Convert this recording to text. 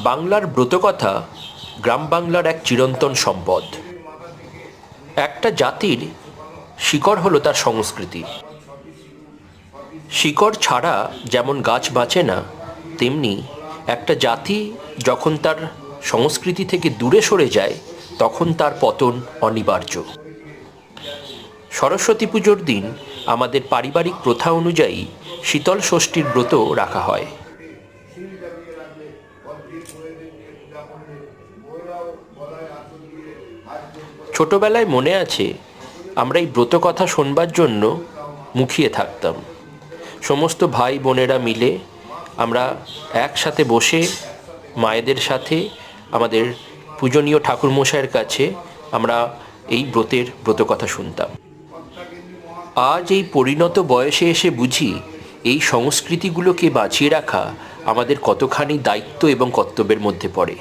বাংলার ব্রতকথা গ্রাম বাংলার এক চিরন্তন সম্পদ। একটা জাতির শিকড় হলো তার সংস্কৃতি। শিকড় ছাড়া যেমন গাছ বাঁচে না, তেমনি একটা জাতি যখন তার সংস্কৃতি থেকে দূরে সরে যায় তখন তার পতন অনিবার্য। সরস্বতী পুজোর দিন আমাদের পারিবারিক প্রথা অনুযায়ী শীতল ষষ্ঠীর ব্রত রাখা হয়। ছোটবেলায় মনে আছে, আমরা এই ব্রত কথা শোনবার জন্য মুখিয়ে থাকতাম। সমস্ত ভাই বোনেরা মিলে আমরা একসাথে বসে মায়েদের সাথে আমাদের পূজনীয় ঠাকুরমশাইয়ের কাছে আমরা এই ব্রতকথা শুনতাম। আজ এই পরিণত বয়সে এসে বুঝি এই সংস্কৃতিগুলোকে বাঁচিয়ে রাখা আমাদের কতখানি দায়িত্ব এবং কর্তব্যের মধ্যে পড়ে।